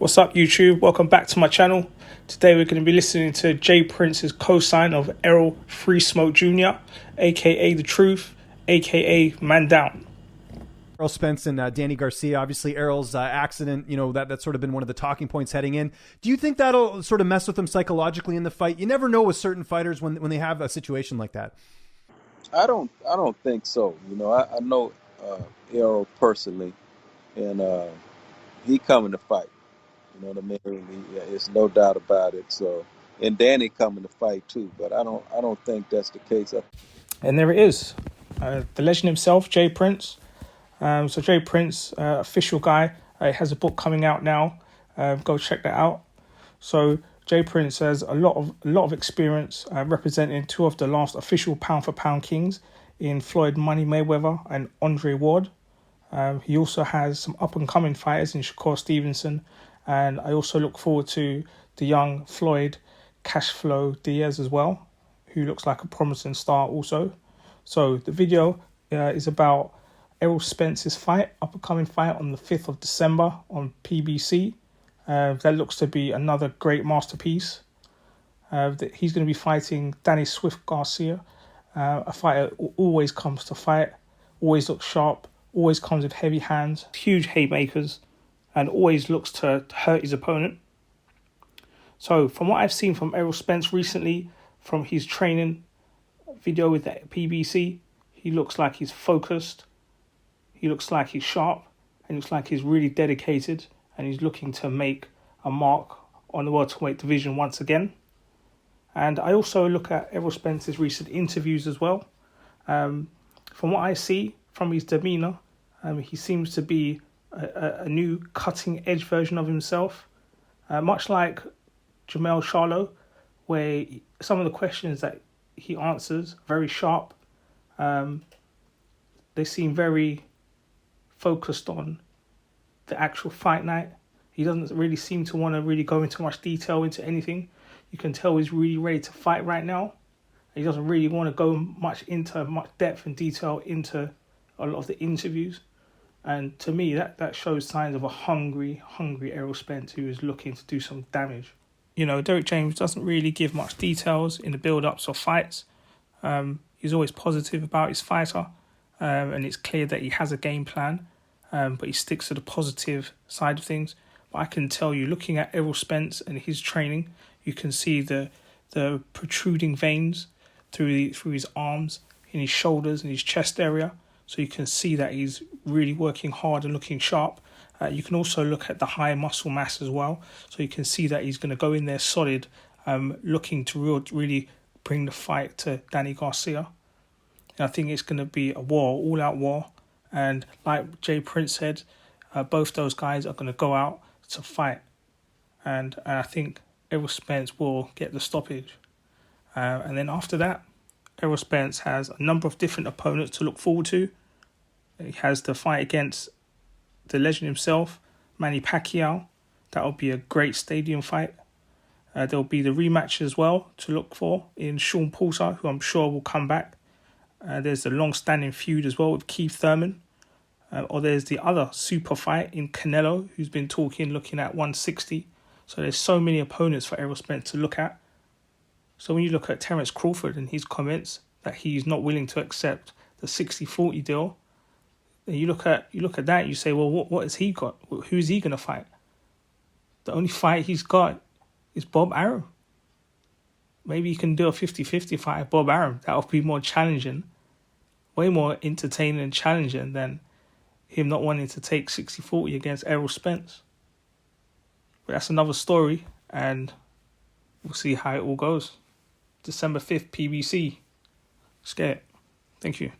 What's up, YouTube? Welcome back to my channel. Today we're going to be listening to Jay Prince's co-sign of Errol Free Smoke Jr., aka The Truth, aka Man Down. Errol Spence and Danny Garcia. Obviously, Errol's accident, that's sort of been one of the talking points heading in. Do you think that'll sort of mess with him psychologically in the fight? You never know with certain fighters when they have a situation like that. I don't think so. I know Errol personally, and he coming to fight. You know what I mean? It's no doubt about it. So, and Danny coming to fight too. But I don't think that's the case. And there it is, the legend himself, Jay Prince. So Jay Prince, official guy, has a book coming out now. Go check that out. So Jay Prince has a lot of experience representing two of the last official pound for pound kings in Floyd Money Mayweather and Andre Ward. He also has some up and coming fighters in Shakur Stevenson, and I also look forward to the young Floyd Cashflow Diaz as well, who looks like a promising star also. So the video is about Errol Spence's fight, up and coming fight on the 5th of December on PBC. That looks to be another great masterpiece. He's going to be fighting Danny Swift Garcia, a fighter who always comes to fight, always looks sharp, always comes with heavy hands, huge haymakers, and always looks to hurt his opponent. So from what I've seen from Errol Spence recently, from his training video with the PBC, he looks like he's focused, he looks like he's sharp, and looks like he's really dedicated, and he's looking to make a mark on the welterweight division once again. And I also look at Errol Spence's recent interviews as well. From what I see from his demeanour, he seems to be a new cutting-edge version of himself. Much like Jamel Charlo, where some of the questions that he answers very sharp. They seem very focused on the actual fight night. He doesn't really seem to want to really go into much detail into anything. You can tell he's really ready to fight right now. He doesn't really want to go much depth and detail into a lot of the interviews. And to me, that shows signs of a hungry Errol Spence who is looking to do some damage. Derek James doesn't really give much details in the build-ups of fights. He's always positive about his fighter, and it's clear that he has a game plan, but he sticks to the positive side of things. But I can tell you, looking at Errol Spence and his training, you can see the protruding veins through his arms, in his shoulders, and his chest area. So you can see that he's really working hard and looking sharp. You can also look at the high muscle mass as well. So you can see that he's going to go in there solid, looking to really bring the fight to Danny Garcia. And I think it's going to be a war, all-out war. And like Jay Prince said, both those guys are going to go out to fight. And I think Errol Spence will get the stoppage. And then after that, Errol Spence has a number of different opponents to look forward to. He has the fight against the legend himself, Manny Pacquiao. That'll be a great stadium fight. There'll be the rematch as well to look for in Sean Porter, who I'm sure will come back. There's the long-standing feud as well with Keith Thurman. Or there's the other super fight in Canelo, who's been looking at 160. So there's so many opponents for Errol Spence to look at. So when you look at Terence Crawford and his comments that he's not willing to accept the 60-40 deal, and you look at that, you say, well, what has he got? Who's he going to fight? The only fight he's got is Bob Arum. Maybe he can do a 50-50 fight with Bob Arum. That would be more challenging, way more entertaining and challenging than him not wanting to take 60-40 against Errol Spence. But that's another story, and we'll see how it all goes. December 5th, PBC. Let's get it. Thank you.